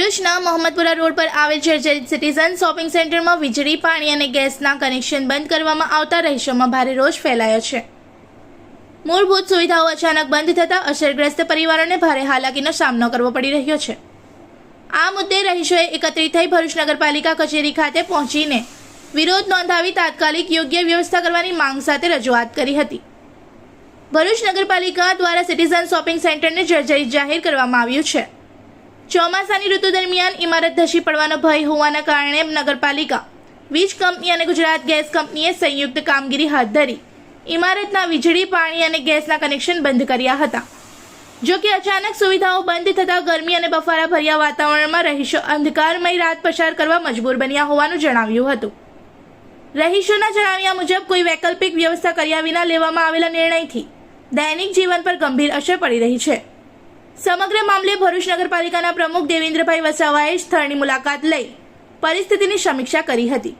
ભરૂચના મોહમ્મદપુરા રોડ પર આવેલ જર્જરિત સિટીઝન શોપિંગ સેન્ટરમાં વીજળી, પાણી અને ગેસના કનેક્શન બંધ કરવામાં આવતા રહીશોમાં ભારે રોષ ફેલાયો છે। મૂળભૂત સુવિધાઓ અચાનક બંધ થતાં અસરગ્રસ્ત પરિવારોને ભારે હાલાકીનો સામનો કરવો પડી રહ્યો છે। આ મુદ્દે રહીશોએ એકત્રિત થઈ ભરૂચ નગરપાલિકા કચેરી ખાતે પહોંચીને વિરોધ નોંધાવી તાત્કાલિક યોગ્ય વ્યવસ્થા કરવાની માંગ સાથે રજૂઆત કરી હતી। ભરૂચ નગરપાલિકા દ્વારા સિટીઝન શોપિંગ સેન્ટરને જર્જરિત જાહેર કરવામાં આવ્યું છે। ચોમાસાની ઋતુ દરમિયાન ઇમારત ધસી પડવાનો ભય હોવાના કારણે નગરપાલિકા, વીજ કંપની અને ગુજરાત ગેસ કંપનીએ સંયુક્ત કામગીરી હાથ ધરી ઇમારતના વીજળી, પાણી અને ગેસના કનેક્શન બંધ કર્યા હતા। જો કે અચાનક સુવિધાઓ બંધ થતાં ગરમી અને બફારા ભર્યા વાતાવરણમાં રહીશો અંધકારમય રાત પસાર કરવા મજબૂર બન્યા હોવાનું જણાવ્યું હતું। રહીશોના જણાવ્યા મુજબ કોઈ વૈકલ્પિક વ્યવસ્થા કર્યા વિના લેવામાં આવેલા નિર્ણયથી દૈનિક જીવન પર ગંભીર અસર પડી રહી છે। સમગ્ર મામલે ભરૂચ નગરપાલિકાના પ્રમુખ દેવેન્દ્રભાઈ વસાવાએ સ્થળની મુલાકાત લઈ પરિસ્થિતિની સમીક્ષા કરી હતી।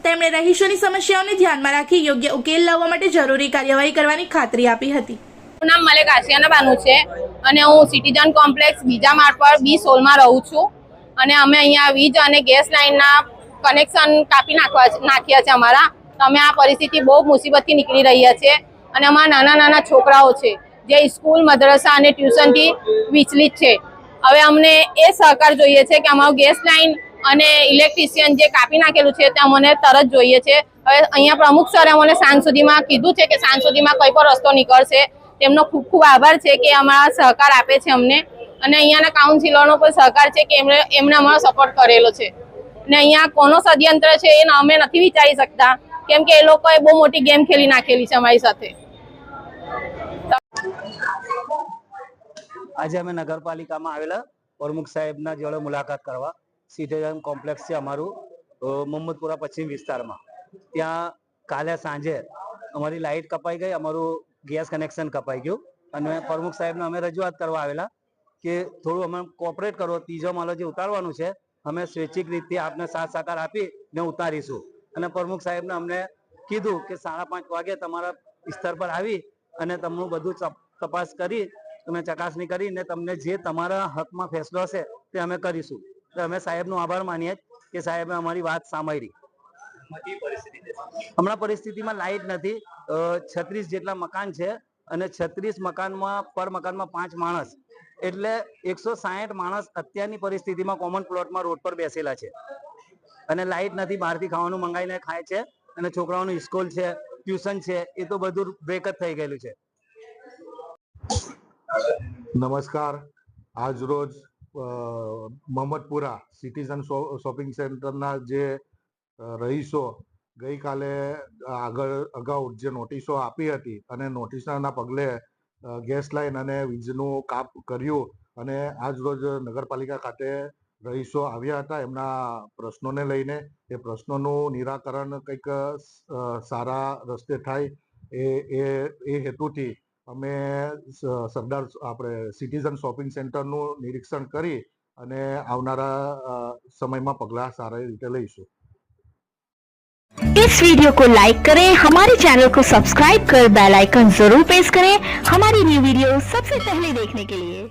તેમણે રહીશોની સમસ્યાઓને ધ્યાનમાં રાખી યોગ્ય ઉકેલ લાવવા માટે જરૂરી કાર્યવાહી કરવાની ખાતરી આપી હતી। મારું નામ મલેક આશિયાના બાનુ છે અને હું સિટીઝન કોમ્પ્લેક્સ બીજા માળ પર B16 માં રહું છું અને અમે અહીંયા વીજ અને ગેસ લાઇનના કનેક્શન કાપી નાખ્યા છે અમારા। તો અમે આ પરિસ્થિતિ બહુ મુસીબતથી નીકળી રહ્યા છે અને અમારા નાના છોકરાઓ છે જે સ્કૂલ, મદ્રસા અને ટ્યુશનથી વિચલિત છે। હવે અમને એ સહકાર જોઈએ છે કે અમારું ગેસ લાઇન અને ઇલેક્ટ્રિશિયન જે કાપી નાખેલું છે તે અમને તરત જોઈએ છે। હવે અહીંયા પ્રમુખ સરે અમને સાંજ સુધીમાં કીધું છે કે સાંજ સુધીમાં કઈ પણ રસ્તો નીકળશે। તેમનો ખૂબ ખૂબ આભાર છે કે અમારા સહકાર આપે છે અમને અને અહીંયાના કાઉન્સિલરનો પણ સહકાર છે કે એમણે અમારો સપોર્ટ કરેલો છે। અને અહીંયા કોનો ષડયંત્ર છે એ અમે નથી વિચારી શકતા કેમ કે એ લોકોએ બહુ મોટી ગેમ ખેલી નાખેલી છે અમારી સાથે। આજે અમે નગરપાલિકામાં આવેલા પ્રમુખ સાહેબના જોડે મુલાકાત કરવા। સિટીઝન કોમ્પ્લેક્સ છે અમારું મોહમ્મદપુરા પશ્ચિમ વિસ્તારમાં। ત્યાં કાલે સાંજે અમારી લાઇટ કપાઈ ગઈ, અમારું ગેસ કનેક્શન કપાઈ ગયું અને પ્રમુખ સાહેબને અમે રજૂઆત કરવા આવેલા કે થોડું અમે કોઓપરેટ કરો, ત્રીજો માળો જે ઉતારવાનું છે અમે સ્વૈચ્છિક રીતે આપને સાથ સહકાર આપીને ઉતારીશું। અને પ્રમુખ સાહેબને અમને કીધું કે 5:30 વાગે તમારા સ્તર પર આવી અને તમને બધું તપાસ કરી તમે ચકાસણી કરીને તમને જે તમારા હકમાં ફેસલો હશે તે અમે કરીશું। તો અમે સાહેબનો આભાર માનીએ કે સાહેબે અમારી વાત સાંભળી। હમણાં પરિસ્થિતિમાં લાઇટ નથી, 36 જેટલા મકાન છે અને 36 મકાનમાં પર મકાનમાં 5 માણસ એટલે 160 માણસ અત્યારની પરિસ્થિતિમાં કોમન પ્લોટમાં રોડ પર બેસેલા છે અને લાઇટ નથી, બહારથી ખાવાનું મંગાવીને ખાય છે અને છોકરાઓનું સ્કૂલ છે, ટ્યુશન છે એ તો બધું બ્રેક જ થઈ ગયેલું છે। નમસ્કાર। આજ રોજ મોહમ્મદપુરા સિટીઝન શોપિંગ સેન્ટરના જે રહીશો ગઈકાલે અગાઉ જે નોટિસો આપી હતી અને નોટિસના પગલે ગેસ લાઇન અને વીજનું કાપ કર્યું અને આજ રોજ નગરપાલિકા ખાતે રહીશો આવ્યા હતા એમના પ્રશ્નોને લઈને। એ પ્રશ્નોનું નિરાકરણ કંઈક સારા રસ્તે થાય એ હેતુથી અમે સરદાર સિટીઝન શોપિંગ સેન્ટરનું નિરીક્ષણ કરી અને આવનારા સમયમાં પગલાં સારી રીતે લઈશું। इस वीडियो को लाइक करें, हमारे चैनल को सब्सक्राइब कर बेल आइकन जरूर प्रेस करें हमारी न्यू वीडियो सबसे पहले देखने के लिए।